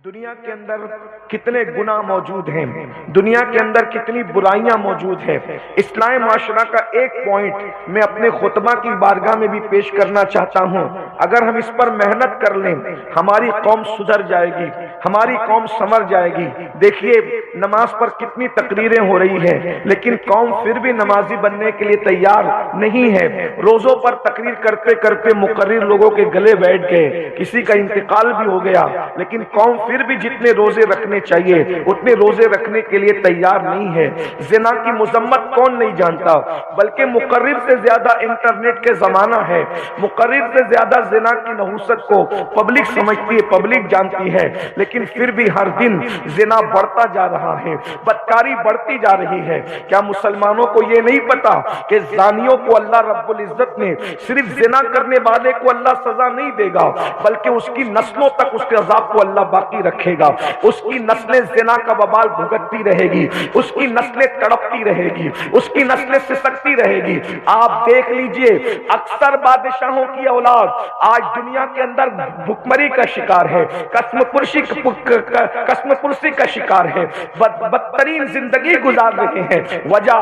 دنیا کے اندر کتنے گناہ موجود ہیں، دنیا کے اندر کتنی برائیاں موجود ہیں۔ اسلامی معاشرہ کا ایک پوائنٹ میں اپنے خطبہ کی بارگاہ میں بھی پیش کرنا چاہتا ہوں۔ اگر ہم اس پر محنت کر لیں ہماری قوم سدھر جائے گی، ہماری قوم سنور جائے گی۔ دیکھیے نماز پر کتنی تقریریں ہو رہی ہیں لیکن قوم پھر بھی نمازی بننے کے لیے تیار نہیں ہے۔ روزوں پر تقریر کرتے کرتے مقرر لوگوں کے گلے بیٹھ گئے، کسی کا انتقال بھی ہو گیا لیکن قوم پھر بھی جتنے روزے رکھنے چاہیے اتنے روزے رکھنے کے لیے تیار نہیں ہے۔ زنا کی مذمت کون نہیں جانتا، بلکہ مقرر سے زیادہ انٹرنیٹ کے زمانہ ہے، مقرر سے زیادہ زنا کی نحوست کو پبلک سمجھتی ہے، پبلک جانتی ہے، لیکن پھر بھی ہر دن زنا بڑھتا جا رہا ہے، بدکاری بڑھتی جا رہی ہے۔ کیا مسلمانوں کو یہ نہیں پتا کہ زانیوں کو اللہ رب العزت نے صرف زنا کرنے والے کو اللہ سزا نہیں دے گا بلکہ اس کی نسلوں تک اس کے عذاب کو اللہ باقی رکھے گا، اس کی نسلیں زنا کا وبال بھگتتی رہے گی، اس کی نسلیں تڑپتی رہے گی، اس کی نسلیں سسکتی رہے گی۔ آپ دیکھ لیجئے اکثر بادشاہوں کی اولاد آج دنیا کے اندر بھکمری کا شکار ہے، قسم پرسی کا شکار ہے، بدترین زندگی گزار رہے ہیں۔ وجہ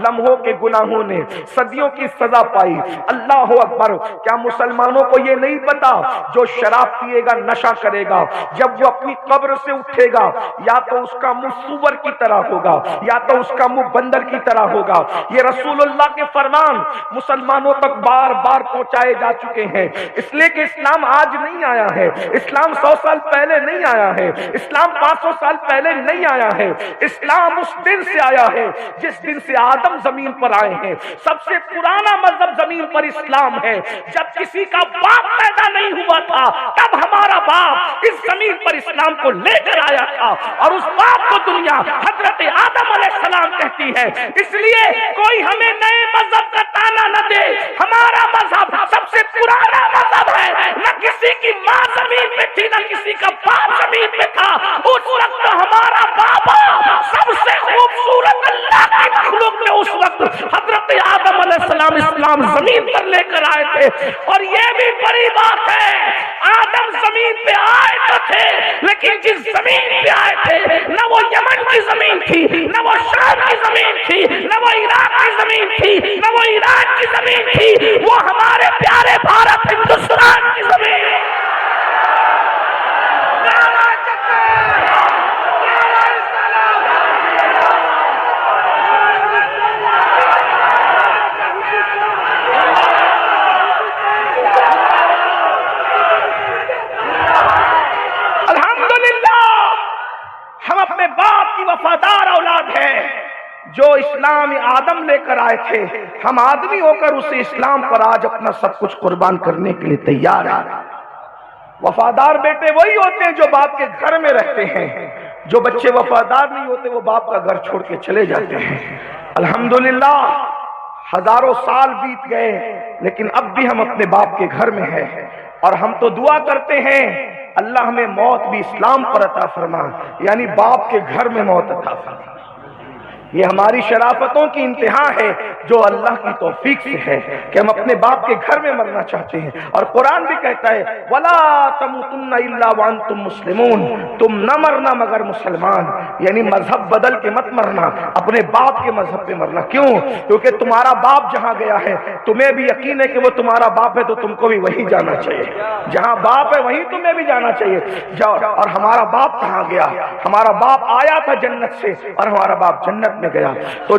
لمحوں کے گناہوں نے صدیوں کی سزا پائی۔ اللہ اکبر! کیا مسلمانوں کو یہ نہیں پتا جو شراب پیے گا نشہ کرے گا، جب وہ اپنی قبر سے اٹھے گا یا تو اس کا منہ سور کی طرح ہوگا یا تو اس کا منہ بندر کی طرح ہوگا۔ یہ رسول اللہ کے فرمان مسلمانوں تک بار بار پہنچائے جا چکے ہیں، اس لیے کہ اسلام آج نہیں آیا ہے، اسلام 100 سال پہلے نہیں آیا ہے، اسلام 500 سال پہلے نہیں آیا ہے، اسلام اس دن سے آیا ہے جس دن سے آدم زمین پر آئے ہیں۔ سب سے پرانا مذہب زمین پر اسلام ہے۔ جب کسی کا باپ پیدا نہیں ہوا تھا تب ہمارا باپ اس زمین پر اسلام کو لے کر آیا تھا اور اس باپ کو دنیا حضرت آدم علیہ السلام کہتی ہے۔ اس لیے کوئی ہمیں نئے مذہب کا تانا نہ دے، ہمارا مذہب سب سے پرانا مذہب ہے۔ نہ کسی کی ماں زمین پہ تھی نہ کسی کا باپ زمین پہ تھا، اس وقت ہمارا بابا سب سے خوبصورت اللہ کی مخلوق میں اس وقت حضرت آدم علیہ السلام اسلام زمین پر لے کر آئے تھے۔ اور یہ بھی بڑی بات ہے، آدم زمین پہ آئے تو تھے لیکن جس زمین پہ آئے تھے نہ وہ یمن کی زمین تھی، نہ وہ شام کی زمین تھی، نہ وہ عراق کی زمین تھی، نہ وہ ایران کی زمین تھی، وہ ہمارے پیارے بھارت ہندوستان کی زمین۔ وفادار اولاد ہے جو اسلام آدم لے کر آئے تھے، ہم آدمی ہو کر اسے اسلام پر آج اپنا سب کچھ قربان کرنے کے لیے تیار ہیں۔ وفادار بیٹے وہی ہوتے ہیں جو باپ کے گھر میں رہتے ہیں، جو بچے وفادار نہیں ہوتے وہ باپ کا گھر چھوڑ کے چلے جاتے ہیں۔ الحمدللہ ہزاروں سال بیت گئے لیکن اب بھی ہم اپنے باپ کے گھر میں ہیں اور ہم تو دعا کرتے ہیں اللہ ہمیں موت بھی اسلام پر عطا فرما، یعنی باپ کے گھر میں موت عطا فرما۔ یہ ہماری شرافتوں کی انتہا ہے جو اللہ کی توفیق سے ہے کہ ہم اپنے باپ کے گھر میں مرنا چاہتے ہیں۔ اور قرآن بھی کہتا ہے وَلَا تَمُوتُنَّ إِلَّا وَأَنْتُمْ مُسْلِمُونَ، تم نہ مرنا مگر مسلمان، یعنی مذہب بدل کے مت مرنا، اپنے باپ کے مذہب پہ مرنا۔ کیوں؟ کیونکہ تمہارا باپ جہاں گیا ہے تمہیں بھی یقین ہے کہ وہ تمہارا باپ ہے تو تم کو بھی وہیں جانا چاہیے، جہاں باپ ہے وہیں تمہیں بھی جانا چاہیے۔ اور ہمارا باپ کہاں گیا؟ ہمارا باپ آیا تھا جنت سے اور ہمارا باپ جنت میں گیا۔ تو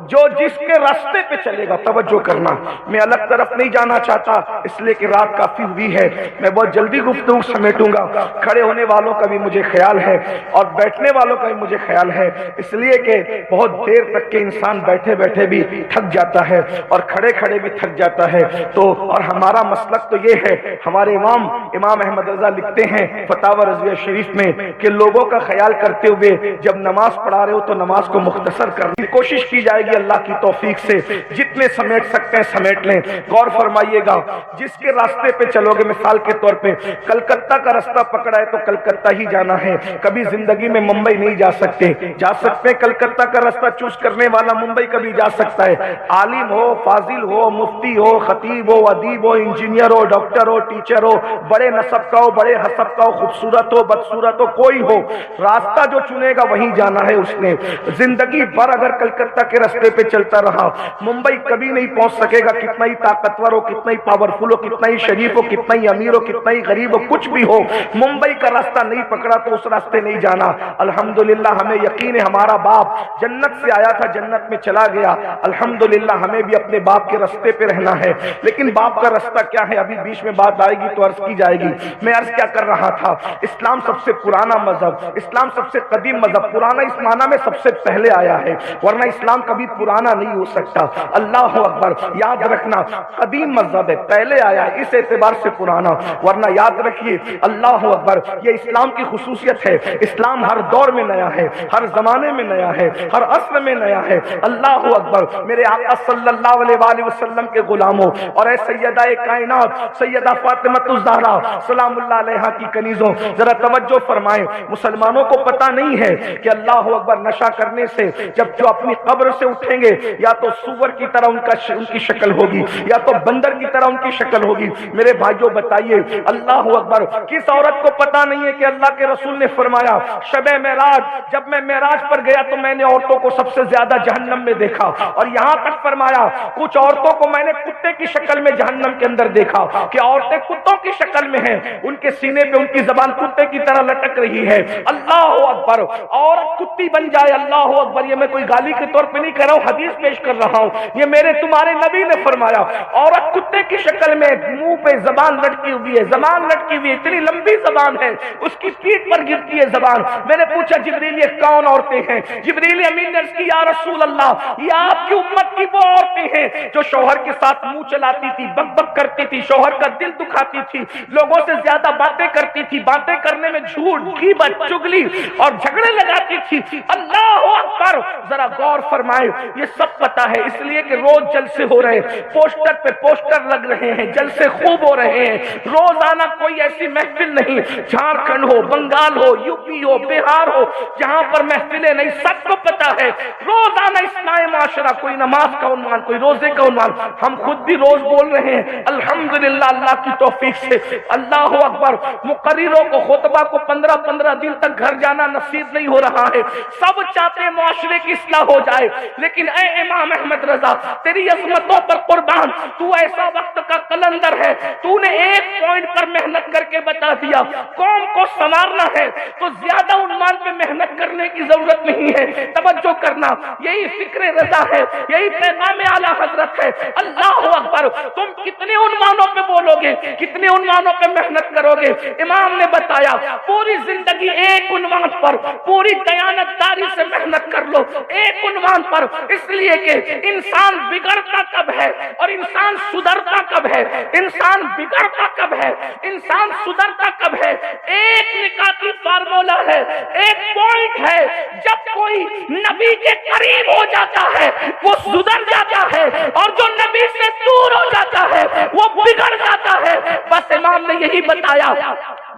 جو جس کے راستے پہ چلے گا توجہ کرنا، میں الگ طرف نہیں جانا چاہتا اس لیے کہ رات کافی ہوئی ہے، میں بہت جلدی گفتگو سمیٹوں گا۔ کھڑے ہونے والوں کا بھی مجھے خیال ہے اور بیٹھنے والوں کا بھی مجھے خیال ہے، اس لیے کہ بہت دیر تک کے انسان بیٹھے بیٹھے بھی تھک جاتا ہے اور کھڑے کھڑے بھی تھک جاتا ہے۔ تو اور ہمارا مسلک تو یہ ہے، ہمارے امام احمد رضا لکھتے ہیں فتاوی رضویہ شریف میں کہ لوگوں کا خیال کرتے ہوئے جب نماز پڑھا رہے ہو تو نماز کو مختصر کرنے کی کوشش کی جائے گی۔ جائے گی اللہ کی توفیق سے، جتنے سمیٹ سکتے ہیں سمیٹ لیں۔ غور فرمائیے گا، جس کے راستے پہ چلو گے، مثال کے طور پہ کلکتہ کا راستہ پکڑا ہے تو کلکتہ ہی جانا ہے، کبھی زندگی میں ممبئی نہیں جا سکتے، جا سکتے کلکتہ کا راستہ چوز کرنے والا ممبئی کبھی جا سکتا ہے۔ عالم ہو، فاضل ہو، مفتی ہو، خطیب ہو، ادیب ہو، انجینئر ہو، ڈاکٹر ہو، ٹیچر ہو، بڑے نسب کا ہو، بڑے حسب کا ہو، خوبصورت ہو، بدصورت ہو، کوئی ہو، راستہ جو چنے گا وہیں جانا ہے اس نے۔ زندگی بھر اگر کلکتہ کے راستے پہ چلتا رہا، ممبئی کبھی نہیں پہنچ سکے گا، کتنا ہی طاقتور ہو، کتنا ہی پاورفل ہو، کتنا ہی شریف ہو، کتنا ہی امیر ہو، کتنا ہی غریب ہو، کچھ بھی ہو، ممبئی کا راستہ نہیں پکڑا تو اس راستے نہیں جانا۔ الحمدللہ ہمیں یقین ہے ہمارا باپ جنت سے آیا تھا، جنت میں چلا گیا، الحمدللہ ہمیں بھی اپنے باپ کے راستے پہ رہنا ہے۔ لیکن باپ کا راستہ کیا ہے، ابھی بیچ میں بات آئے گی تو عرض کی جائے گی۔ میں عرض کیا کر رہا تھا، اسلام سب سے پرانا مذہب، اسلام سب سے قدیم مذہب، پرانا اس معنی میں سب سے پہلے آیا ہے، ورنہ اسلام کبھی پرانا نہیں ہو سکتا۔ اللہ اکبر، یاد رکھنا قدیم مذہب ہے، پہلے آیا ہے، اس اعتبار سے پرانا، ورنہ یاد رکھیے اللہ اکبر یہ اسلام کی خصوصیت ہے، اسلام ہر دور میں نیا ہے، ہر زمانے میں نیا ہے، ہر عصر میں نیا ہے۔ اللہ اکبر، میرے آقا صلی اللہ علیہ وآلہ وسلم کے غلاموں اور اے سیدہ کائنات سیدہ فاطمہ الزہرا سلام اللہ علیہا کی کنیزوں، ذرا توجہ فرمائیں، مسلمانوں کو پتہ نہیں ہے کہ اللہ اکبر نشہ کرنے سے جب جو اپنی قبر سے اٹھیں گے یا تو سور کی طرح ان کی شکل ہوگی یا تو بندر کی طرح ان کی شکل ہوگی۔ میرے بھائیوں بتائیے اللہ اکبر کس عورت کو پتہ نہیں ہے کہ اللہ کے رسول نے فرمایا شب معراج جب میں معراج پر گیا تو میں نے عورتوں کو سب سے زیادہ جہنم میں دیکھا، اور یہاں تک فرمایا کچھ عورتوں کو میں نے کتے کی شکل میں جہنم کے اندر دیکھا کہ عورتیں کتوں کی شکل میں ہیں، ان کے سینے پہ ان کی زبان کتے کی طرح لٹک رہی ہے۔ اللہ اکبر، عورت کتی بن جائے، اللہ اکبر، یہ میں کوئی گالی کے طور پہ نہیں کہہ رہا ہوں، حدیث پیش کر رہا ہوں، یہ میرے تمہارے نبی نے فرمایا عورت کتے کی شکل میں منہ پہ زبان لٹکی ہوئی ہے، زبان لٹکی ہوئی ہے، اتنی لمبی زبان ہے، اس کی پیٹھ پر گرتی ہے زبان۔ میں نے پوچھا جبریل یہ کون عورتیں ہیں؟ جبریل امین نے عرض کی یا رسول اللہ یہ آپ کی امت کی وہ عورتیں ہیں جو شوہر کے ساتھ منہ چلاتی تھی، بک بک کرتی تھی، شوہر کا دل دکھاتی تھی، لوگوں سے زیادہ باتیں کرتی تھی، باتیں کرنے میں جھوٹ، غیبت، چگلی اور جھگڑے لگاتی تھی۔ اللہ اکبر، ذرا غور فرمائے، یہ سب پتہ ہے اس لیے کہ روز جلسے ہو رہے ہیں، پوسٹر پہ پوسٹر لگ رہے ہیں، جلسے خوب ہو رہے ہیں، روزانہ کوئی ایسی محفل نہیں، جھارکھنڈ ہو، بنگال ہو، یو پی ہو، بہار ہو، جہاں پر محفلیں نہیں، سب کو پتہ ہے روزانہ اسلامی معاشرہ، کوئی نماز کا عنوان، کوئی روزے کا عنوان، ہم خود بھی روز بول رہے ہیں الحمدللہ اللہ کی توفیق سے۔ اللہ اکبر، مقرروں کو خطبہ کو 15 دن تک گھر جانا نصیب نہیں ہو رہا ہے، سب چاہتے ہیں معاشرے کی اصلاح ہو جائے، لیکن اے امام احمد رضا تیری عظمتوں پر قربان، تو ایسا وقت کا قلندر ہے، تو نے ایک پوائنٹ پر محنت کر کے بتا دیا قوم کو سنوارنا ہے تو زیادہ عنوان پہ محنت کرنے کی ضرورت نہیں ہے، توجہ کرنا، یہی فکر رضا ہے، یہی پیغام اعلیٰ حضرت ہے۔ اللہ اکبر، تم کتنے عنوانوں پہ بولو گے، کتنے عنوانوں پہ محنت کرو گے؟ امام نے بتایا پوری زندگی ایک عنوان پر پوری دیانتداری سے محنت کر لو، ایک عنوان پر، اس لیے کہ انسان بگڑتا کب ہے اور انسان سدھرتا کب ہے، انسان بگڑتا کب ہے، انسان سدھرتا کب ہے، ایک نکاتی فارمولا ہے، ایک پوائنٹ ہے، جب کوئی نبی کے قریب ہو جاتا ہے وہ سدھر جاتا ہے، اور جو نبی سے دور ہو جاتا ہے وہ بگڑ جاتا ہے۔ بس امام نے یہی بتایا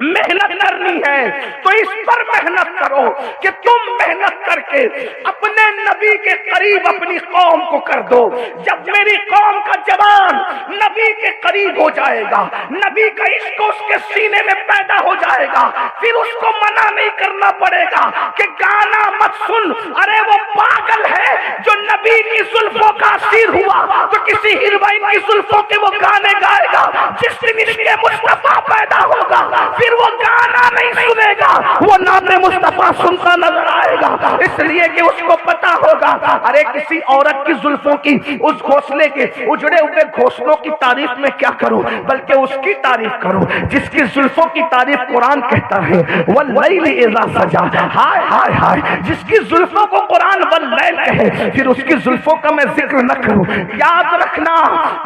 محنت کرنی ہے تو اس پر محنت کرو کہ تم محنت کر کے اپنے نبی کے قریب اپنی قوم کو کر دو۔ جب میری قوم کا جوان نبی کے قریب ہو جائے گا، نبی کا عشق اس کے سینے میں پیدا ہو جائے گا، پھر اس کو منع نہیں کرنا پڑے گا کہ گانا مت سن، ارے وہ پاگل ہے جو نبی کی زلفوں کا اسیر ہوا تو کسی ہیروئن کی زلفوں کے وہ گانے گائے گا، جس دن اس کے مصطفیٰ پیدا ہوگا پھر وہ گانا نہیں سنے گا، وہ نام مصطفیٰ سنتا نظر آئے گا، اس لیے کہ اس کو پتا ہوگا ارے کسی عورت کی زلفوں کی اس گھونسلے کے اجڑے ہوئے گھونسلوں کی تعریف میں کیا کروں، بلکہ اس کی تعریف کروں جس کی زلفوں کی تعریف قرآن کہتا ہے واللیل اذا سجا، ہائے ہائے ہائے، جس کی زلفوں کو قرآن واللیل کہے پھر اس کی زلفوں کا میں ذکر نہ کروں۔ یاد رکھنا،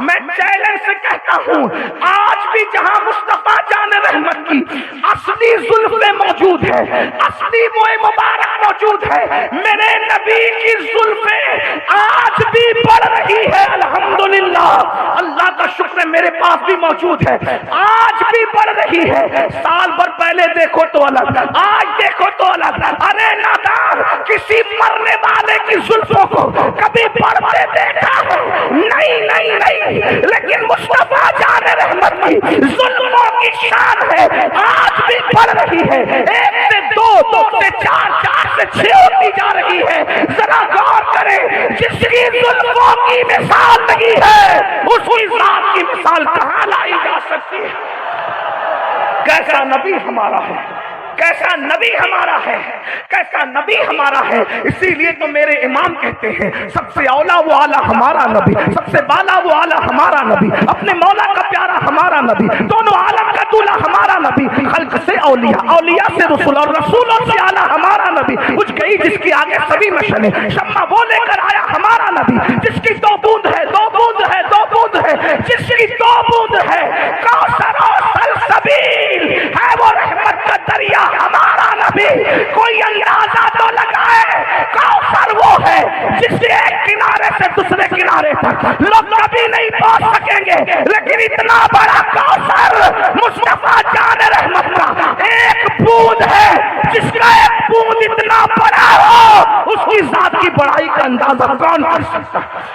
میں چیلنج سے کہتا ہوں آج بھی جہاں مصطفیٰ جان رحمت کی اصلی زلفیں موجود ہے، اصلی موئے مبارک موجود ہے. میرے نبی کی زلفیں آج بھی بڑھ رہی ہے الحمدللہ. اللہ کا شکر ہے میرے پاس بھی موجود ہے, آج بھی بڑھ رہی ہے. سال بھر پہلے دیکھو تو الگ, آج دیکھو تو الگ. ارے نادان, کسی مرنے والے کی زلفوں کو کبھی بڑھتے دیکھا ہے؟ نہیں نہیں نہیں, لیکن مصطفیٰ جان رحمت کی زلفوں کی شان ہے, آج بھی بڑھ رہی ہے. ایک سے دو, دو سے چار, چار سے چھ ہوتی جا رہی ہے. ذرا غور کریں, جس کی زلفوں کی مثال نہیں ہے اس کی ذات کی مثال کہاں لائی جا سکتی ہے؟ کیسا نبی ہمارا ہے, کیسا نبی ہمارا ہے, کیسا نبی ہمارا ہے. اسی لیے تو میرے امام کہتے ہیں سب سے اولا وہ اعلیٰ ہمارا نبی, سب سے بالا وہ اعلیٰ ہمارا نبی, اپنے مولا کا پیارا ہمارا نبی, دونوں عالم کا دولہ ہمارا نبی, خلق سے اولیاء, اولیاء سے رسول اور رسولوں سے اعلیٰ ہمارا نبی. کچھ گئی جس کی آگے سبھی مشنیں, شمع وہ لے کر آیا ہمارا نبی, جس کی دو بوند ہے, دو بوند ہے, دو بوند ہے, جس کی دو بوند ہے. کوثر و سلسبیل ہے وہ رحمت کا دریا ہمارا نبی. کوئی اندازہ تو لگائے, کوثر وہ ہے جس کے ایک کنارے سے دوسرے کنارے تک لوگ کبھی نہیں پہنچ سکیں گے, لیکن اتنا بڑا کوثر مصطفیٰ جان رحمت کا ایک بوند ہے, جس کا ایک بوند اتنا بڑا ہو اس کی ذات کی بڑائی کا اندازہ کون کر سکتا ہے؟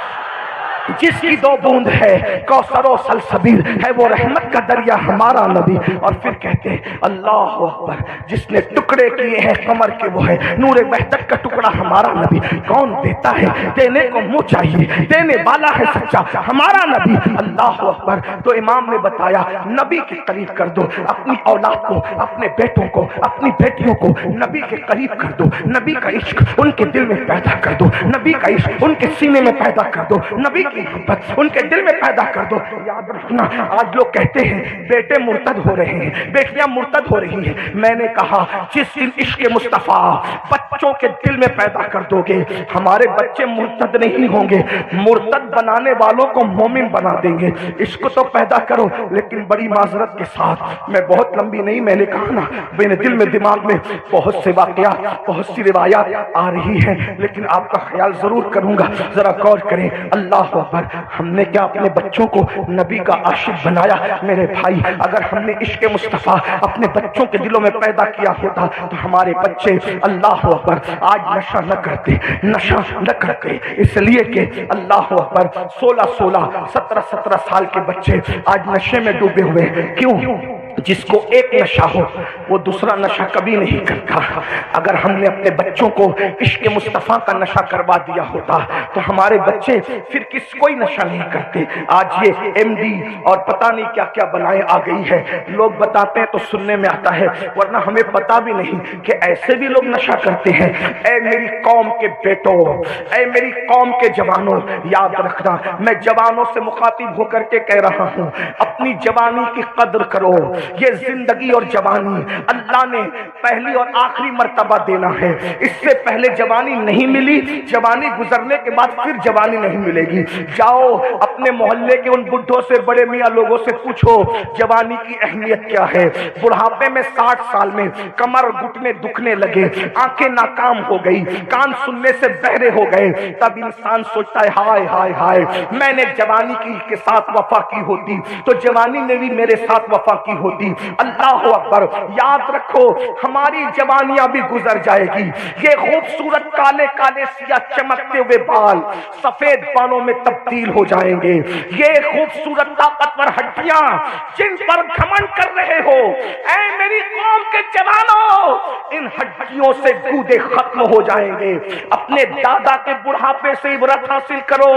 جس کی دو بوند ہے, کوثر و سلسبیل ہے وہ رحمت کا دریا ہمارا نبی. اور پھر کہتے ہیں اللہ اکبر, جس نے ٹکڑے کیے ہیں کمر کے وہ ہے نور وحدت کا ٹکڑا ہمارا نبی. کون دیتا ہے, دینے کو منہ چاہیے, دینے والا ہے سچا ہمارا نبی. اللہ اکبر. تو امام نے بتایا نبی کے قریب کر دو اپنی اولاد کو, اپنے بیٹوں کو, اپنی بیٹیوں کو نبی کے قریب کر دو. نبی کا عشق ان کے دل میں پیدا کر دو, نبی کا عشق ان کے سینے میں پیدا کر دو, نبی کی محبت ان کے دل میں پیدا کر دو. یاد رکھنا, آج لوگ کہتے ہیں بیٹے مرتد ہو رہے ہیں, بیٹیاں مرتد ہو رہی ہیں. میں نے کہا جس دن عشق مصطفیٰ بچوں کے دل میں پیدا کر دو گے, ہمارے بچے مرتد نہیں ہوں گے, مرتد بنانے والوں کو مومن بنا دیں گے. عشق تو پیدا کرو, لیکن بڑی معذرت کے ساتھ, میں بہت لمبی نہیں, میں نے کہا نا میرے دل میں دماغ میں بہت سے واقعات, بہت سی روایات آ رہی ہیں, لیکن آپ کا خیال ضرور کروں گا. ذرا غور کریں. اللہ اکبر. ہم نے کیا اپنے بچوں کو نبی کا عاشق بنایا؟ میرے بھائی, اگر ہم نے عشق مصطفیٰ اپنے بچوں کے دلوں میں پیدا کیا ہوتا تو ہمارے بچے اللہ اکبر آج نشہ نہ کرتے, نشہ نہ کرتے. اس لیے کہ اللہ اکبر 16 17 سال کے بچے آج نشے میں ڈوبے ہوئے. کیوں؟ جس کو ایک نشہ ہو وہ دوسرا نشہ کبھی نہیں کرتا. اگر ہم نے اپنے بچوں کو عشق مصطفیٰ کا نشہ کروا دیا ہوتا تو ہمارے بچے پھر کس کوئی نشہ نہیں کرتے. آج یہ ایم ڈی اور پتہ نہیں کیا کیا بلائیں آ گئی ہے, لوگ بتاتے ہیں تو سننے میں آتا ہے, ورنہ ہمیں پتہ بھی نہیں کہ ایسے بھی لوگ نشہ کرتے ہیں. اے میری قوم کے بیٹوں, اے میری قوم کے جوانوں, یاد رکھنا, میں جوانوں سے مخاطب ہو کر کے کہہ رہا ہوں, اپنی جوانی کی قدر کرو. یہ زندگی اور جوانی اللہ نے پہلی اور آخری مرتبہ دینا ہے. اس سے پہلے جوانی نہیں ملی, جوانی گزرنے کے بعد پھر جوانی نہیں ملے گی. جاؤ اپنے محلے کے ان بڈھوں سے, بڑے میاں لوگوں سے پوچھو جوانی کی اہمیت کیا ہے. بڑھاپے میں 60 سال میں کمر گھٹنے دکھنے لگے, آنکھیں ناکام ہو گئی, کان سننے سے بہرے ہو گئے, تب انسان سوچتا ہے ہائے ہائے ہائے, میں نے جوانی کے ساتھ وفا کی ہوتی تو جوانی نے بھی میرے ساتھ وفا کی ہوتی. اللہ اکبر. یاد رکھو ہماری جوانیاں بھی گزر جائے گی. یہ خوبصورت کالے کالے سیاہ چمکتے ہوئے بال سفید بالوں میں تبدیل ہو جائیں گے. یہ خوبصورت طاقتور ہڈیاں جن پر گھمنڈ کر رہے ہو, اے میری قوم کے جوانوں, ان ہڈیوں سے گودے ختم ہو جائیں گے. اپنے دادا کے بڑھاپے سے عبرت حاصل کرو,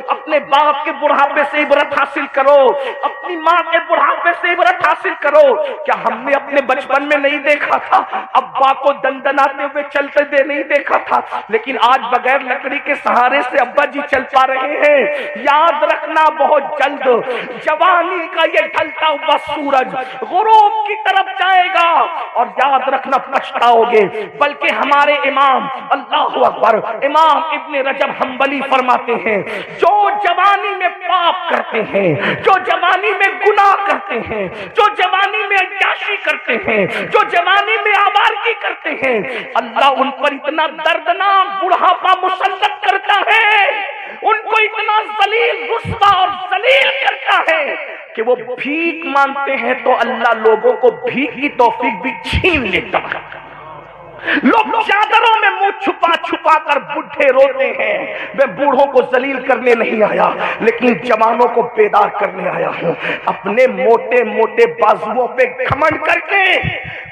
اپنے باپ کے بڑھاپے سے عبرت حاصل کرو, اپنی ماں کے بڑھاپے سے عبرت حاصل کرو. کیا ہم نے اپنے بچپن میں نہیں دیکھا تھا ابا کو دندناتے ہوئے چلتے دے نہیں دیکھا تھا, لیکن آج بغیر لکڑی کے سہارے سے ابا جی چل پا رہے ہیں. یاد رکھنا بہت جلد جوانی کا یہ ڈھلتا ہوا سورج غروب کی طرف جائے گا, اور یاد رکھنا پچھتاؤ گے. بلکہ ہمارے امام اللہ اکبر امام ابن رجب حنبلی فرماتے ہیں, جو جوانی میں پاپ کرتے ہیں, جو جوانی میں گناہ کرتے ہیں, جو جوانی میں عیاشی کرتے ہیں, جو جوانی میں آوارگی کی کرتے ہیں، اللہ ان پر اتنا دردناک بڑھاپا مسلط کرتا ہے، ان کو اتنا ذلیل رسوا اور ذلیل کرتا ہے کہ وہ بھیک مانگتے ہیں تو اللہ لوگوں کو بھیک کی توفیق بھی چھین لیتا ہے۔ لوگ چادروں میں منہ چھپا چھپا کر بڈھے روتے ہیں، میں بوڑھوں کو ذلیل کرنے نہیں آیا لیکن جوانوں کو بیدار کرنے آیا ہوں۔ اپنے موٹے موٹے بازوؤں پہ گھمنڈ کر کے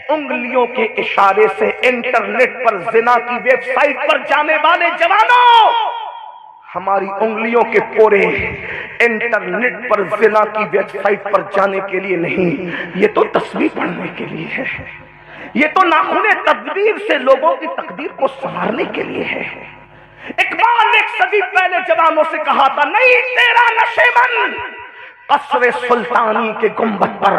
انگلیوں کے اشارے سے انٹرنیٹ پر زنا کی ویب سائٹ پر جانے والے جوانوں، ہماری انگلیوں کے پورے انٹرنیٹ پر زنا کی ویب سائٹ پر جانے کے لیے نہیں، یہ تو تصویر پڑھنے کے لیے ہے، یہ تو ناخن تدبیر سے لوگوں کی تقدیر کو سنوارنے کے لیے ہے۔ اقبال ایک صدی پہلے جوانوں سے کہا تھا، نہیں تیرا نشیمن قصر سلطانی کے گنبد پر،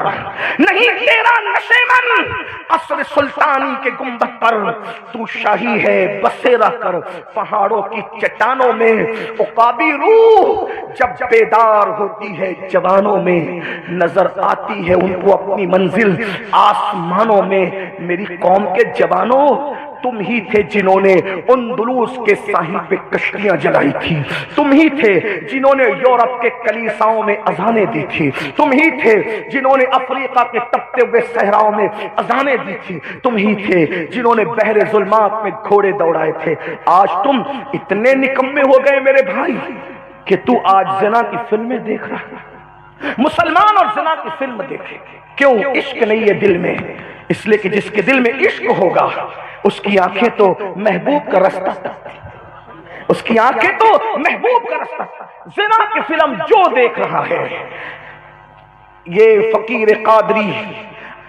نہیں تیرا نشیمن قصر سلطانی کے گنبد پر، تو شاہی ہے بسیرا کر پہاڑوں کی چٹانوں میں۔ عقابی روح جب بیدار ہوتی ہے جوانوں میں، نظر آتی ہے ان کو اپنی منزل آسمانوں میں۔ میری قوم کے جوانوں، تم ہی تھے جنہوں نے اندلس کے ساحل پہ کشتیاں جلائی تھی، تم ہی تھے جنہوں نے یورپ کے کلیساؤں میں اذانیں دی تھی، تم ہی تھے جنہوں نے افریقہ کے تپتے ہوئے صحراؤں میں اذانیں دی تھی، تم ہی تھے جنہوں نے بحر ظلمات میں گھوڑے دوڑائے تھے۔ آج تم اتنے نکمے ہو گئے میرے بھائی کہ تو آج زنا کی فلمیں دیکھ رہا ہے۔ مسلمان اور زنا کی فلم دیکھے، کیوں؟ عشق نہیں ہے دل میں، اس لیے کہ جس کے دل میں عشق ہوگا اس کی آنکھیں تو محبوب کا رستہ تکتی، اس کی آنکھیں تو محبوب کا رستہ۔ زنا کی فلم جو دیکھ رہا ہے، یہ فقیر قادری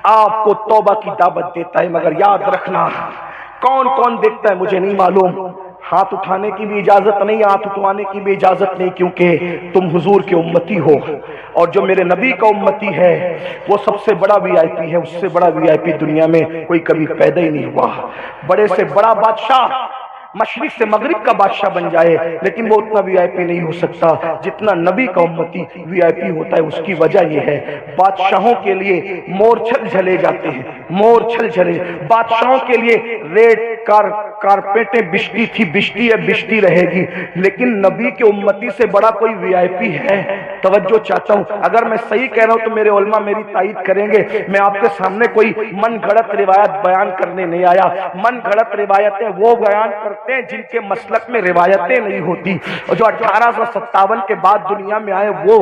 آپ کو توبہ کی دعوت دیتا ہے، مگر یاد رکھنا کون کون دیکھتا ہے مجھے نہیں معلوم، ہاتھ اٹھانے کی بھی اجازت نہیں، ہاتھ اٹھوانے کی بھی اجازت نہیں، کیونکہ تم حضور کے امتی ہو، اور جو میرے نبی کا امتی ہے وہ سب سے بڑا وی آئی پی ہے، اس سے بڑا وی آئی پی دنیا میں کوئی کبھی پیدا ہی نہیں ہوا۔ بڑے سے بڑا بادشاہ مشرق سے مغرب کا بادشاہ بن جائے لیکن وہ اتنا وی آئی پی نہیں ہو سکتا جتنا نبی کا امتی وی آئی پی ہوتا ہے۔ اس کی وجہ یہ ہے، بادشاہوں کے لیے مورچھل جھلے جاتے ہیں، مورچھل جھلے، بادشاہوں کے لیے ریڈ کارپیٹیں بچتی تھی، بچتی ہے، بچتی رہے گی، لیکن نبی کے امتی سے بڑا کوئی وی آئی پی ہے؟ توجہ چاہتا ہوں، اگر میں صحیح کہہ رہا ہوں تو میرے علماء میری تائید کریں گے۔ میں آپ کے سامنے کوئی من گھڑت روایت بیان کرنے نہیں آیا، من گھڑت روایتیں وہ بیان کرتے ہیں جن کے مسلک میں روایتیں نہیں ہوتی، اور جو 1857 کے بعد دنیا میں آئے وہ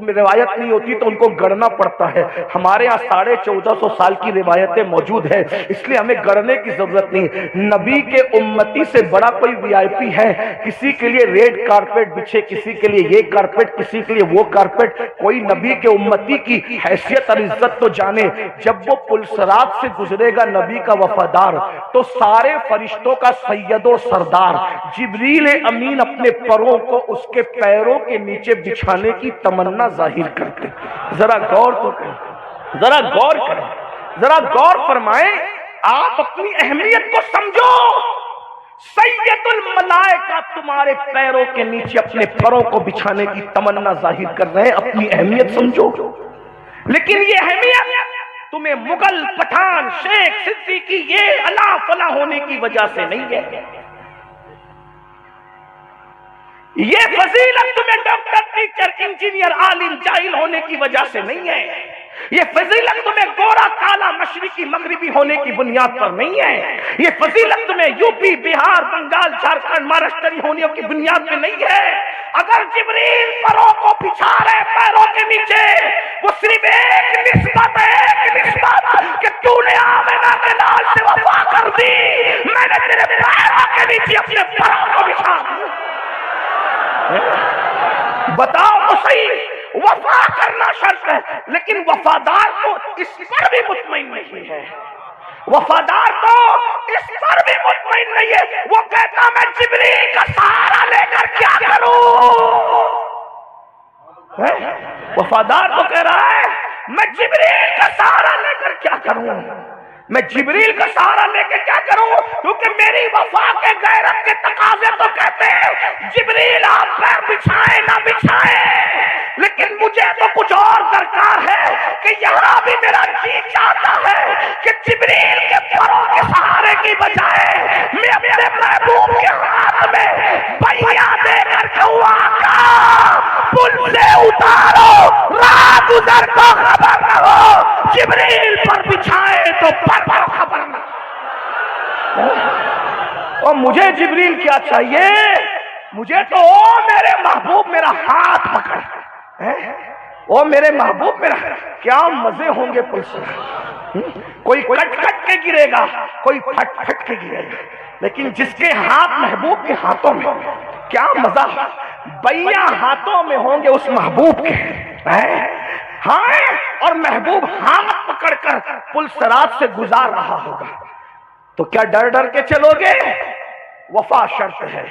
روایت نہیں ہوتی تو ان کو گڑنا پڑتا ہے۔ ہمارے ہاں 1450 سال کی روایتیں موجود ہیں، اس لیے ہمیں گڑنے کی ضرورت نہیں۔ نبی کے امتی سے بڑا کوئی وی آئی پی ہے؟ کسی کے لیے ریڈ کارپیٹ بچھے، کسی کے لیے یہ کارپیٹ، کسی کے لیے وہ کارپیٹ، کوئی نبی کے امتی کی حیثیت اور عزت تو جانے۔ جب وہ پلسرات سے گزرے گا نبی کا وفادار تو سارے فرشتوں کا سید و سردار جبریل امین اپنے پروں کو اس کے پیروں کے نیچے بچھانے کی تمنا ظاہر کرتے۔ ذرا غور تو کریں، ذرا غور کریں، ذرا غور فرمائیں، آپ اپنی اہمیت کو سمجھو۔ سید الملائکہ تمہارے پیروں کے نیچے اپنے پروں کو بچھانے کی تمنا ظاہر کر رہے ہیں، اپنی اہمیت سمجھو۔ لیکن یہ اہمیت تمہیں مغل، پٹھان، شیخ، صدیقی یہ الا فلا ہونے کی وجہ سے نہیں ہے، یہ فضیلت تمہیں ڈاکٹر، ٹیچر، انجینئر، عالم، جاہل ہونے کی وجہ سے نہیں ہے، یہ فضیلت تمہیں گورا، کالا، مشرقی، مغربی ہونے کی بنیاد پر نہیں ہے، یہ فضیلت تمہیں یو پی، بہار، بنگال، جھارکھنڈ، مہاراشٹری ہونے کی بنیاد پہ نہیں ہے۔ اگر جبریل پروں کو بچھا رہے پیروں کے نیچے، وہ صرف ایک نسبت کہ تو نے آمنہ کے لال سے وفا کر دی، میں نے تیرے پیروں کے نیچے اپنے پروں کو بچھا دیا۔ بتاؤ تو صحیح، وفا کرنا شرط ہے، لیکن وفادار تو اس پر بھی مطمئن نہیں ہے، وفادار تو اس پر بھی مطمئن نہیں ہے۔ وہ کہتا میں جبریل کا سہارا لے کر کیا کروں؟ وفادار تو کہہ رہا ہے میں جبریل کا سہارا لے کر کیا کروں، میں جبریل کا سہارا لے کے کیا کروں، کیونکہ میری وفا کے غیرت کے تقاضے تو کہتے ہیں جبریل آپ پیر بچھائیں نہ بچھائیں، لیکن مجھے تو کچھ اور درکار ہے کہ یہاں بھی میرا جی چاہتا ہے کہ جبریل کے پروں کے سہارے کی بجائے میں اپنے محبوب کے ہاتھ میں بیا دے کر کہوں آقا پل سے اتارو راہ گزر کو خبر نہ ہو، جبریل پر بچھائے تو پر خبر نہ ہو۔ اور مجھے جبریل کیا چاہیے؟ مجھے تو او میرے محبوب میرا ہاتھ پکڑ، او میرے محبوب میرا، کیا مزے ہوں گے پل سے، کوئی کٹ کٹ کے گرے گا، کوئی پھٹ پھٹ کے گرے گا، لیکن جس کے ہاتھ محبوب کے ہاتھوں میں، کیا مزہ، بیا ہاتھوں میں ہوں گے اس محبوب کے، ہاں، اور محبوب ہاتھ پکڑ کر پل صراط سے گزار رہا ہوگا، تو کیا ڈر ڈر کے چلو گے؟ وفا شرط ہے،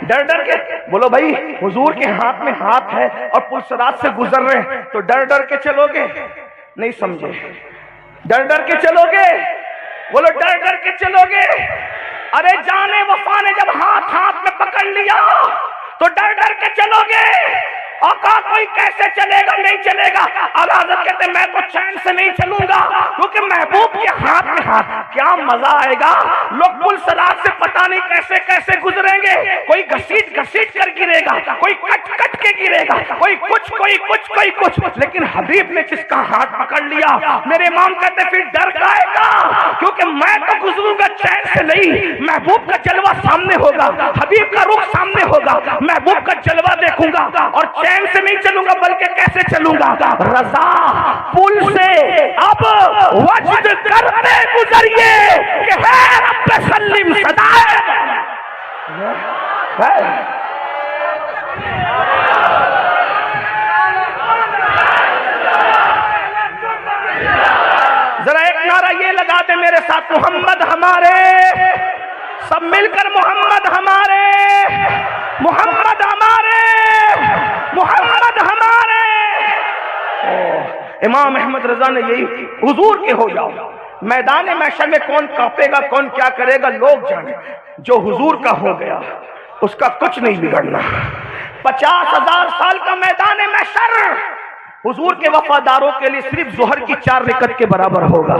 ڈر ڈر کے بولو بھائی حضور کے ہاتھ میں ہاتھ ہے اور پل صراط سے گزر رہے ہیں تو ڈر ڈر کے چلو گے؟ نہیں سمجھے، ڈر ڈر کے چلو گے؟ بولو ڈر ڈر کے چلو گے؟ ارے جانے وفا نے جب ہاتھ ہاتھ میں پکڑ لیا تو ڈر ڈر کے چلو گے؟ آقا کوئی کیسے چلے گا؟ نہیں چلے گا۔ اعلیٰ حضرت کہتے ہیں میں تو چین سے نہیں چلوں گا کیونکہ محبوب کے ہاتھ میں ہاتھ، کیا مزہ آئے گا۔ لوگ پل صراط سے پتہ نہیں کیسے کیسے گزریں گے، کوئی گھسیٹ گھسیٹ کر گرے گا، کوئی کٹ کٹ کے گرے گا، کوئی کچھ کوئی کچھ، لیکن حبیب نے جس کا ہاتھ پکڑ لیا، میرے امام کہتے ہیں پھر ڈر گائے گا کیونکہ میں تو گزروں گا چین سے نہیں، محبوب کا جلوہ سامنے ہوگا، حبیب کا رخ سامنے ہوگا، محبوب کا جلوہ دیکھوں گا اور چین سے نہیں چلوں گا بلکہ کیسے چلوں گا؟ رضا پل سے اب وجد کرتے گزریے کہ ہے رب سلم صدائے، ذرا ایک نعرہ یہ لگا دے میرے ساتھ، محمد ہمارے، سب مل کر محمد ہمارے، محمد ہمارے، محمد ہمارے۔ امام احمد رضا نے یہی حضور کے ہو جاؤ، میدان محشر میں کون کانپے گا، کون کیا کرے گا لوگ جانے، جو حضور کا ہو گیا اس کا کچھ نہیں بگڑنا۔ 50,000 سال کا میدان محشر حضور کے وفاداروں کے لیے صرف ظہر کی 4 رکعت کے برابر ہوگا،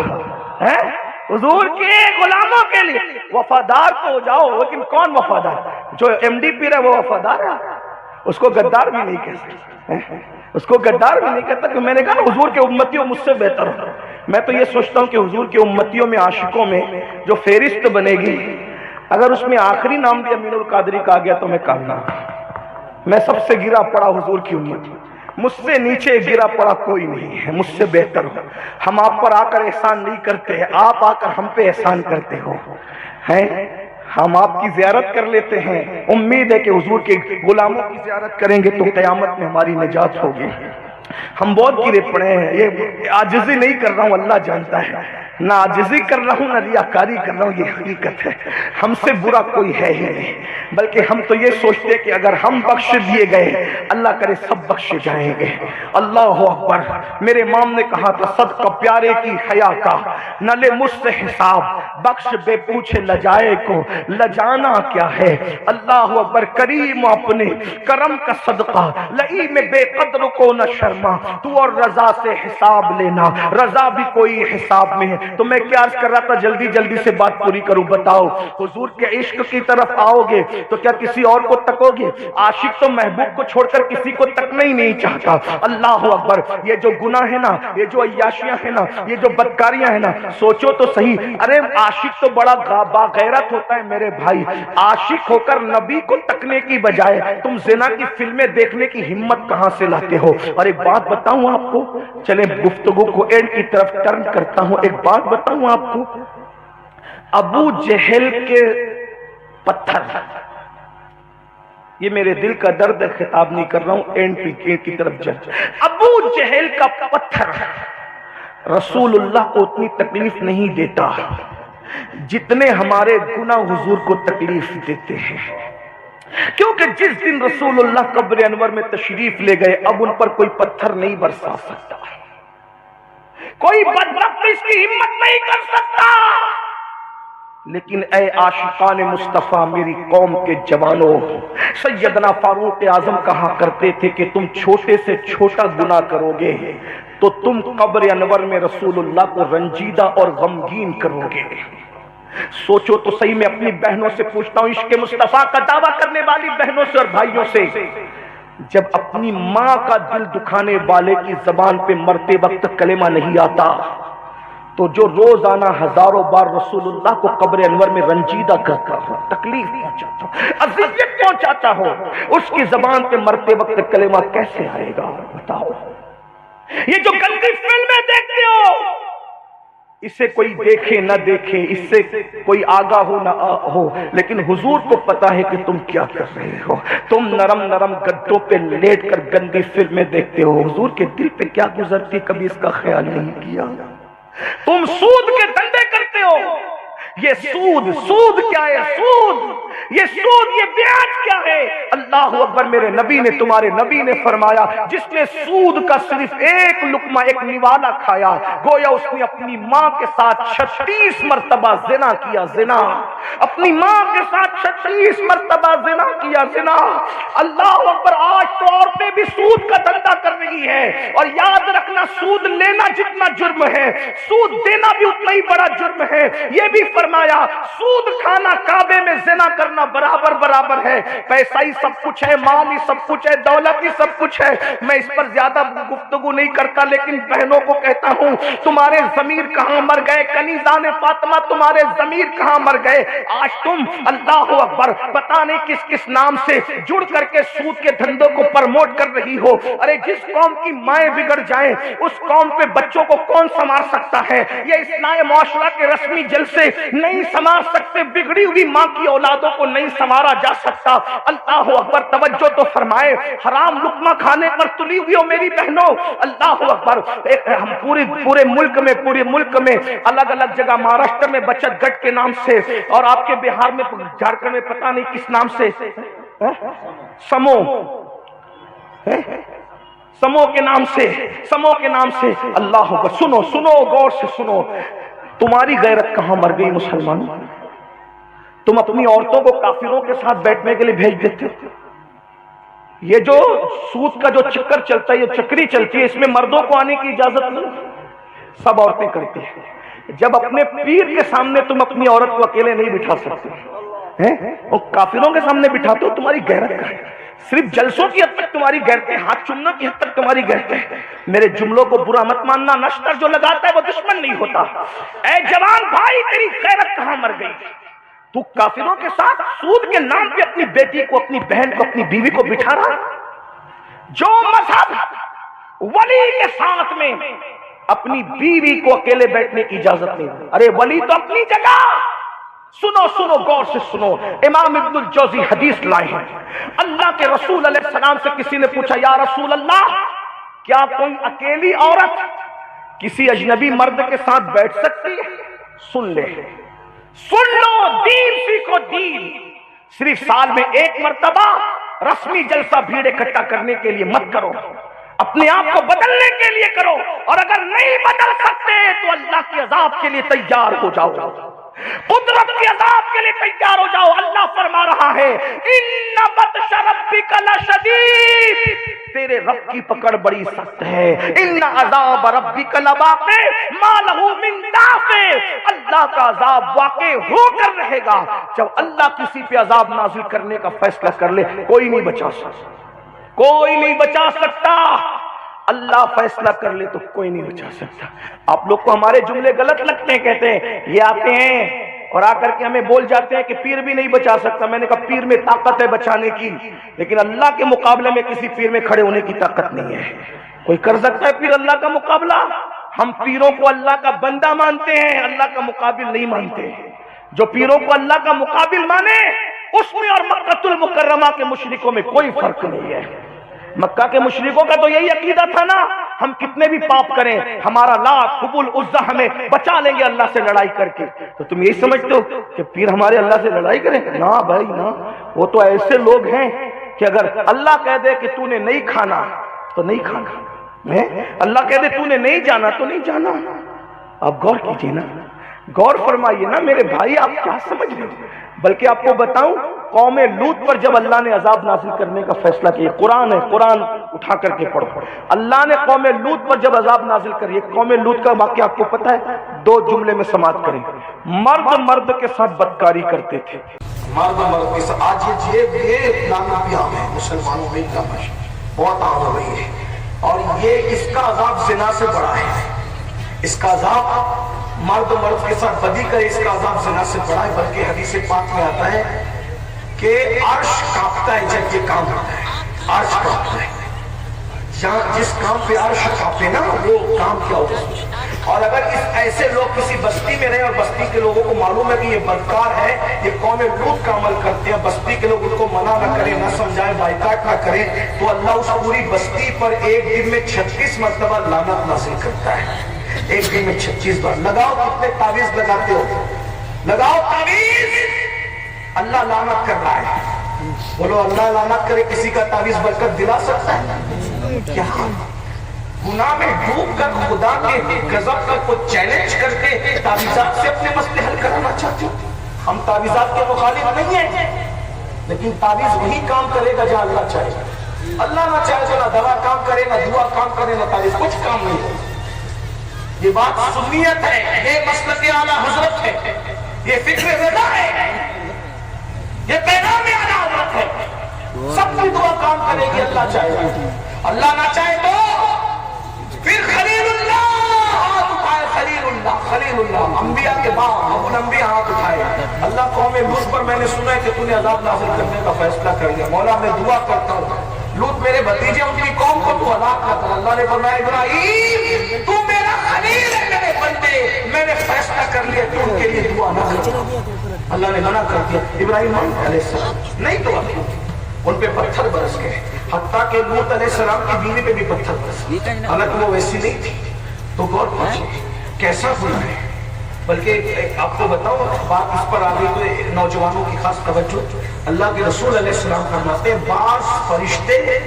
حضور کے غلاموں کے لیے۔ وفادار تو ہو جاؤ، لیکن کون وفادار؟ جو ایم ڈی پی رہا وہ وفادار ہے، اس کو غدار بھی نہیں کہہ سکتے، اس کو غدار بھی نہیں کہتا کہ میں نے کہا نا حضور کے امتیوں مجھ سے بہتر ہو۔ میں تو یہ سوچتا ہوں کہ حضور کے امتیوں میں عاشقوں میں جو فہرست بنے گی، اگر اس میں آخری نام بھی امین القادری کا آ گیا تو میں کامنا، میں سب سے گرا پڑا حضور کی امت، مجھ سے نیچے گرا پڑا کوئی نہیں ہے، مجھ سے بہتر ہو۔ ہم آپ پر آ کر احسان نہیں کرتے، آپ آ کر ہم پہ احسان کرتے ہو، ہم آپ کی زیارت کر لیتے ہیں، امید ہے کہ حضور کے غلاموں کی زیارت کریں گے تو قیامت میں ہماری نجات ہوگی۔ ہم بہت گرے پڑے ہیں، یہ عاجزی نہیں کر رہا ہوں، اللہ جانتا ہے، نہ عاجزی کر رہا ہوں نہ ریاکاری کر رہا ہوں، یہ حقیقت ہے۔ ہم سے برا کوئی ہے ہی نہیں، بلکہ ہم تو یہ سوچتے کہ اگر ہم بخش دیے گئے اللہ کرے سب بخشے جائیں گے۔ اللہ اکبر۔ میرے امام نے کہا تھا صدقہ پیارے کی حیا کا نہ لے مجھ سے حساب، بخش بے پوچھے لجائے کو لجانا کیا ہے۔ اللہ اکبر۔ کریم اپنے کرم کا صدقہ لئی میں بے قدر کو نہ شرما، تو اور رضا سے حساب لینا، رضا بھی کوئی حساب میں ہے۔ تو میں کیا عرض کر رہا تھا، جلدی جلدی سے بات پوری کروں۔ بتاؤ حضور کے عشق کی طرف آؤ گے تو کیا کسی اور کو تکو گے؟ عاشق تو محبوب کو چھوڑ کر کسی کو تکنا ہی نہیں چاہتا۔ اللہ اکبر۔ یہ جو گناہ ہے نا، یہ جو عیاشیاں ہیں نا، یہ جو بدکاریاں ہیں نا، سوچو تو صحیح، ارے عاشق تو بڑا باغیرت ہوتا ہے میرے بھائی، عاشق ہو کر نبی کو تکنے کی بجائے تم زنا کی فلمیں دیکھنے کی ہمت کہاں سے لاتے ہو؟ اور ایک بات بتاؤں آپ کو، چلیں گفتگو کو اینڈ کی طرف ٹرن کرتا ہوں، ایک بات بتاؤں آپ کو، ابو جہل کے پتھر، یہ میرے دل کا درد ہے، خطاب نہیں کر رہا ہوں، اینڈ کی طرف جل، ابو جہل کا پتھر رسول اللہ کو اتنی تکلیف نہیں دیتا جتنے ہمارے گناہ حضور کو تکلیف دیتے ہیں، کیونکہ جس دن رسول اللہ قبر انور میں تشریف لے گئے اب ان پر کوئی پتھر نہیں برسا سکتا، کوئی بدبخت اس کی ہمت نہیں کر سکتا لیکن اے عاشقان مصطفیٰ میری قوم کے جوانوں، سیدنا فاروق اعظم کہا کرتے تھے کہ تم چھوٹے سے چھوٹا گناہ کرو گے تو تم قبر انور میں رسول اللہ کو رنجیدہ اور غمگین کرو گے۔ سوچو تو صحیح، میں اپنی بہنوں سے پوچھتا ہوں، عشق مصطفیٰ کا دعویٰ کرنے والی بہنوں سے اور بھائیوں سے، جب اپنی ماں کا دل دکھانے والے کی زبان پہ مرتے وقت کلمہ نہیں آتا تو جو روزانہ ہزاروں بار رسول اللہ کو قبر انور میں رنجیدہ کرتا ہو، تکلیف پہنچاتا ہو، اذیت پہنچاتا ہو، اس کی زبان پہ مرتے وقت کلمہ کیسے آئے گا بتاؤ؟ یہ جو گندی فلمیں دیکھتے ہو، اسے کوئی دیکھے نہ دیکھے، اس سے کوئی آگاہ ہو نہ ہو، لیکن حضور کو پتا ہے کہ تم کیا کر رہے ہو۔ تم نرم نرم گدوں پہ لیٹ کر گندی فلمیں دیکھتے ہو، حضور کے دل پہ کیا گزرتی کبھی اس کا خیال نہیں کیا؟ تم سود کے دھندے کرتے ہو، یہ سود کیا ہے؟ سود یہ بیاج کیا ہے؟ اللہ اکبر، میرے نبی نے، تمہارے نبی نے فرمایا جس نے سود کا صرف ایک لقمہ، ایک نوالا کھایا، گویا اس نے اپنی ماں کے ساتھ 36 مرتبہ زنا کیا۔ زنا، اپنی ماں کے ساتھ 36 مرتبہ زنا کیا، زنا۔ اللہ اکبر، آج تو عورتیں بھی سود کا دھندا کر رہی ہیں، اور یاد رکھنا سود لینا جتنا جرم ہے، سود دینا بھی اتنا ہی بڑا جرم ہے۔ یہ بھی فرمایا سود کھانا کعبے میں زنا کرنا برابر ہے۔ پیسہ ہی سب کچھ ہے، مال ہی سب کچھ ہے، دولت ہی سب کچھ ہے۔ میں اس پر زیادہ گفتگو نہیں کرتا، لیکن بہنوں کو کہتا ہوں تمہارے ضمیر کہاں مر گئے؟ کنیزان فاطمہ تمہارے ضمیر کہاں مر گئے؟ آج تم اللہ اکبر پتہ نہیں کس کس نام سے جڑ کر کے سود کے دھندوں کو پرموٹ کر رہی ہو۔ ارے جس قوم کی مائیں بگڑ جائیں اس قوم پہ بچوں کو کون سنوار سکتا ہے؟ یہ اصلاح معاشرہ کے رسمی جلسے نہیں سنوار سکتے، بگڑی ہوئی ماں کی اولادوں کو نہیں سنوارا جا سکتا۔ اللہ اکبر، توجہ تو فرمائے، حرام لقمہ کھانے پر تلی ہوئی ہو میری بہنوں، اللہ اکبر۔ ہم پورے ملک میں الگ الگ جگہ، مہاراشٹر میں بچت گٹ کے نام سے، اور آپ کے بہار میں، جھارکھنڈ میں پتہ نہیں کس نام سے، سمو کے نام سے اللہ اکبر۔ سنو غور سے سنو، تمہاری غیرت کہاں مر گئی مسلمانوں؟ تم اپنی عورتوں کو کافروں کے ساتھ بیٹھنے کے لیے بھیج دیتے ہو۔ یہ جو سود کا جو چکر چلتا ہے، یہ چکری چلتی ہے، اس میں مردوں کو آنے کی اجازت نہیں، سب عورتیں کرتی ہیں۔ جب اپنے پیر کے سامنے تم اپنی عورت کو اکیلے نہیں بٹھا سکتے، اور کافروں کے سامنے بٹھاتے ہو، تمہاری غیرت کا ہے؟ صرف جلسوں کی حد تک تمہاری غیرت ہے، ہاتھ چومنا کی حد تک تمہاری غیرت ہے۔ میرے جملوں کو برا مت ماننا، نشتر جو لگاتا ہے وہ دشمن نہیں ہوتا۔ اے جوان بھائی، تیری غیرت کہاں مر گئی؟ تو کافروں کے ساتھ سود کے نام پہ اپنی بیٹی کو، اپنی بہن کو، اپنی بیوی کو بٹھا رہا۔ جو مذہب ولی کے ساتھ میں اپنی بیوی کو اکیلے بیٹھنے کی اجازت نہیں، ارے ولی تو اپنی جگہ۔ سنو غور سے سنو، امام ابن الجوزی حدیث لائے ہیں، اللہ کے رسول علیہ السلام سے کسی نے پوچھا، یا رسول اللہ، کیا کوئی اکیلی عورت کسی اجنبی مرد کے ساتھ بیٹھ سکتی ہے؟ سن لو، دین سیکھو، دین صرف سال میں ایک مرتبہ رسمی جلسہ بھیڑ اکٹھا کرنے کے لیے مت کرو، اپنے آپ کو بدلنے کے لیے کرو، اور اگر نہیں بدل سکتے تو اللہ کے عذاب کے لیے تیار ہو جاؤ، قدرت کے عذاب کے لیے تیار ہو جاؤ۔ اللہ فرما رہا ہے، ان بطش ربک لشدید، تیرے رب کی پکڑ بڑی سخت ہے، ان عذاب ربک لواقع ما لہ من دافع، اللہ کا عذاب واقع ہو کر رہے گا۔ جب اللہ کسی پہ عذاب نازل کرنے کا فیصلہ کر لے، کوئی نہیں بچا سکتا، کوئی نہیں بچا سکتا۔ اللہ فیصلہ کر لے تو کوئی نہیں بچا سکتا۔ آپ لوگ کو ہمارے جملے غلط لگتے ہیں، کہتے ہیں یہ آتے ہیں اور آ کر کے ہمیں بول جاتے ہیں کہ پیر بھی نہیں بچا سکتا۔ میں نے کہا پیر میں طاقت ہے بچانے کی، لیکن اللہ کے مقابلے میں کسی پیر میں کھڑے ہونے کی طاقت نہیں ہے۔ کوئی کر سکتا ہے پیر اللہ کا مقابلہ؟ ہم پیروں کو اللہ کا بندہ مانتے ہیں، اللہ کا مقابل نہیں مانتے۔ جو پیروں کو اللہ کا مقابل مانے، اس میں اور مکہ المکرمہ کے مشرکوں میں کوئی فرق نہیں ہے۔ مکہ کے مشرکوں کا تو یہی عقیدہ تھا نا، ہم کتنے بھی پاپ کریں، ہمارا لات، حبل، عزا ہمیں بچا لیں گے اللہ سے لڑائی کر کے۔ تو تم یہی سمجھتے ہو کہ پیر ہمارے اللہ سے لڑائی کریں؟ نا بھائی نا، وہ تو ایسے لوگ ہیں کہ اگر اللہ کہہ دے کہ تو نے نہیں کھانا تو نہیں کھانا، اللہ کہہ دے تو نے نہیں جانا تو نہیں جانا۔ آپ غور کیجئے نا، غور فرمائیے نا میرے بھائی، آپ کیا سمجھ رہے ہو؟ بلکہ آپ کو بتاؤں، قوم لوط پر جب اللہ نے عذاب نازل کرنے کا فیصلہ کیا، قرآن ہے، قرآن اٹھا کر کے پڑھو، اللہ نے قوم لوط پر جب عذاب نازل کری، قوم لوط کا واقعہ آپ کو پتہ ہے؟ 2 جملے میں سماعت کریں، مرد کے ساتھ بدکاری کرتے تھے، مرد کے ساتھ۔ آج یہ نام بھی عام ہے مسلمانوں میں، بہت عام ہو رہی ہے، اور یہ اس کا عذاب زنا سے بڑا ہے، اس کا عذاب مرد کے ساتھ بدی کرے، اس کا عذاب زنا سے بڑا ہے۔ بلکہ حدیث پاک میں آتا ہے کہ عرش کانپتا ہے جب یہ کام ہوتا ہے، عرش کانپتا ہے، جس کام پہ عرش کانپے نا وہ کام کیا ہوگا۔ اور اگر ایسے لوگ کسی بستی میں رہے اور بستی کے لوگوں کو معلوم ہے کہ یہ بدکار ہے، یہ قوم لوط کا عمل کرتے ہیں، بستی کے لوگ ان کو منع نہ کریں، نہ سمجھائیں، بائیکاٹ نہ کریں، تو اللہ اس پوری بستی پر ایک دن میں 36 مرتبہ لعنت نازل کرتا ہے، ایک دن میں 36 بار۔ لگاؤ، کتنے تعویذ لگاتے ہو، لگاؤ تعویذ، اللہ لعنت کر رہا ہے، بولو اللہ لعنت کرے، کسی کا تعویذ برکت دلا سکتا ہے کیا؟ گناہ میں ڈوب کر خدا کے غضب کا کو چیلنج کر کے تعویذات سے اپنے مسئلے حل کرانا چاہتے ہیں۔ ہم تعویذات کے مخالف نہیں ہیں، لیکن تعویذ وہی کام کرے گا جہاں اللہ چاہے، اللہ نہ چاہے تو نہ دوا کام کرے، نہ دعا کام کرے، نہ تعویذ کچھ کام نہیں ہوگا۔ یہ بات سنیت ہے، یہ مسلک اعلیٰ حضرت ہے، یہ فکر رضا ہے، یہ پیغام اعلیٰ حضرت ہے۔ سب کی دعا کام کرے گی اللہ چاہے، اللہ نہ چاہے تو پھر خلیل اللہ ہاتھ اٹھائے، خلیل اللہ انبیاء کے بعد ابو الانبیاء ہاتھ اٹھائے، اللہ قوم لوط پر میں نے سنا ہے کہ تو نے عذاب نازل کرنے کا فیصلہ کر لیا، مولا میں دعا کرتا ہوں لوط میرے بھتیجے ان کی قوم کو تو ہلاک نہ کر۔ اللہ نے فرمایا ابراہیم تو میرا خلیل ہے، میرے بندے، میں نے فیصلہ کر لیا کہ ان کے لیے دعا نہ کرنا۔ اللہ نے منع کر دیا، ابراہیم علیہ السلام نہیں دعا کی، ان پہ پتھر برس گئے، حتیٰ کہ لوط علیہ السلام کی بیوی پہ بھی پتھر برس گئے، حالانکہ وہ ویسی نہیں تھی۔ تو غور پہنچے کیسا گناہ ہے۔ بلکہ آپ کو بتاؤ، بات اس پر آ گئی تو نوجوانوں کی خاص توجہ، اللہ کے رسول علیہ السلام فرماتے ہیں بعض فرشتے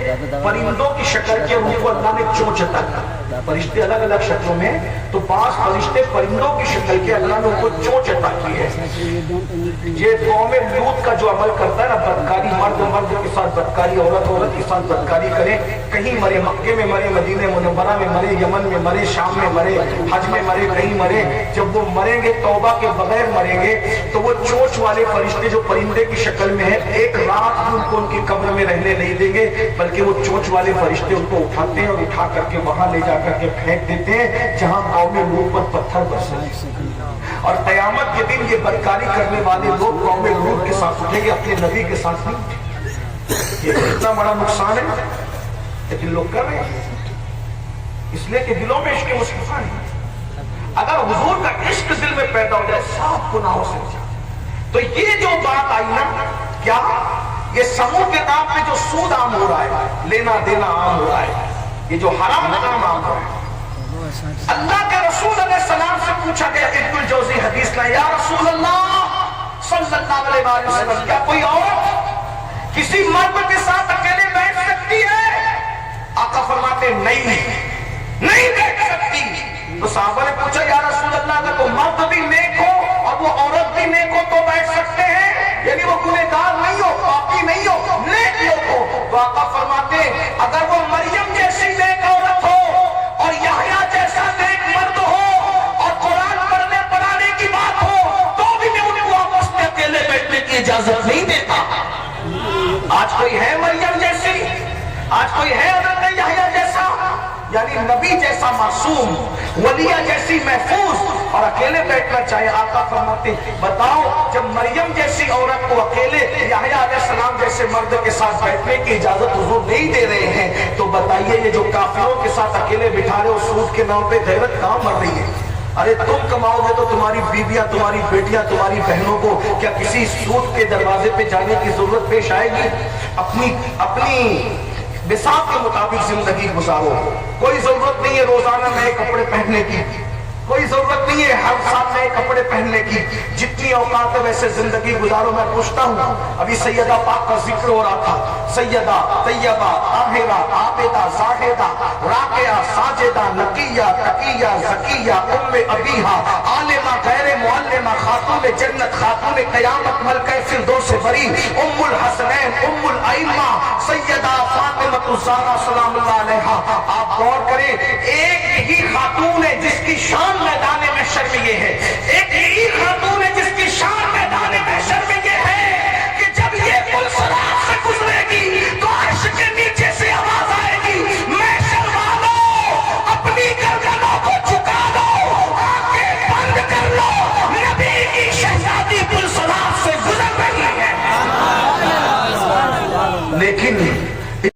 پرندوں کی شکل کے، ان کو اللہ نے چونچ عطا کی، فرشتے الگ الگ شکلوں میں، تو بعض فرشتے پرندوں کی شکل کے اللہ نے ان کو چونچ عطا کی ہے۔ یہ قوم لوط کا جو عمل کرتا ہے نا، بدکاری، مرد کے ساتھ بدکاری، عورت کے ساتھ بدکاری کرے، کہیں مرے، مکے میں مرے، مدینہ منورہ میں مرے، یمن میں مرے، شام میں مرے، حج میں مرے، کہیں مرے، جب وہ مریں گے توبہ کے بغیر مریں گے تو وہ چونچ والے فرشتے جو پرندے کی شکل میں ہیں، ایک رات بھی ان کو ان کی قبر میں رہنے نہیں دیں گے، بلکہ وہ چونچ والے فرشتے ان کو اٹھاتے ہیں اور اٹھا کر کے وہاں لے جا کر کے پھینک دیتے ہیں جہاں قوم لوط پر پتھر برسے۔ اور قیامت کے دن یہ بدکاری کرنے والے لوگ قوم لوط کے ساتھ اٹھیں گے، اپنے نبی کے ساتھ نہیں اٹھیں۔ یہ اتنا بڑا نقصان ہے، لیکن لوگ کر رہے ہیں، اس لیے کہ دلوں میں عشق مصطفیٰ ہے۔ اگر حضور کا عشق دل میں پیدا ہو جائے، صاف گناہوں سے ہو جائے۔ تو یہ جو بات آئی نا، کیا یہ سمود کے نام پہ جو سود عام ہو رہا ہے، لینا دینا عام ہو رہا ہے، یہ جو حرام کام عام ہو رہا ہے، اللہ کے رسول علیہ السلام سے پوچھا گیا، ابن الجوزی حدیث لا، یا رسول اللہ صلی اللہ علیہ وسلم، کیا کوئی عورت کسی مرد کے ساتھ اکیلے بیٹھ سکتی ہے؟ آقا فرماتے نہیں بیٹھ سکتی۔ تو صحابہ نے پوچھا یا رسول اللہ اگر وہ مرد بھی نیک ہو اور وہ عورت بھی نیک ہو تو بیٹھ سکتے ہیں، یعنی وہ گنہگار نہیں ہو، پاپی نہیں ہو، نیک لوگ ہو؟ تو آقا فرماتے اگر وہ مریم جیسی نیک عورت ہو اور یحییٰ جیسا نیک مرد ہو اور قرآن پڑھنے پڑھانے کی بات ہو تو بھی میں ان کو آپس میں اکیلے بیٹھنے کی اجازت نہیں دیتا۔ آج کوئی ہے مریم جیسی؟ آج کوئی ہے حضرت یحییٰ جیسا؟ یعنی نبی جیسا معصوم، ولیہ جیسی محفوظ، اور اکیلے بیٹھنا چاہیے؟ آقا فرماتے بتاؤ جب مریم جیسی عورت کو اکیلے یحییٰ علیہ السلام جیسے مرد کے ساتھ بیٹھنے کی اجازت حضور نہیں دے رہے ہیں، تو بتائیے یہ جو کافروں کے ساتھ اکیلے بٹھا رہے ہو، سود کے نام پہ غیرت کہاں مر رہی ہے؟ ارے تم کماؤ گے تو تمہاری بیویاں، تمہاری بیٹیاں، تمہاری بہنوں کو کیا کسی سود کے دروازے پہ جانے کی ضرورت پیش آئے گی؟ اپنی بساط کے مطابق زندگی گزارو، کوئی ضرورت نہیں ہے روزانہ نئے کپڑے پہننے کی، کوئی ضرورت نہیں ہے ہر سال نئے کپڑے پہننے کی، جتنی اوقات ہے ویسے زندگی گزارو۔ میں پوچھتا ہوں، ابھی سیدہ پاک کا ذکر ہو رہا تھا، سیدہ طیبہ طاہرہ عابدہ زاہدہ راکعہ ساجدہ نقیہ تقیہ زکیہ ام ابیہا عالمہ غیر معلمہ یوم قیامت ملکہ فردوس سے بری ام الحسنین ام الائمہ سیدہ فاطمہ الزہرا سلام اللہ علیہا. آپ غور کریں ایک ہی خاتون ہے جس کی شان میدان محشر میں یہ ہے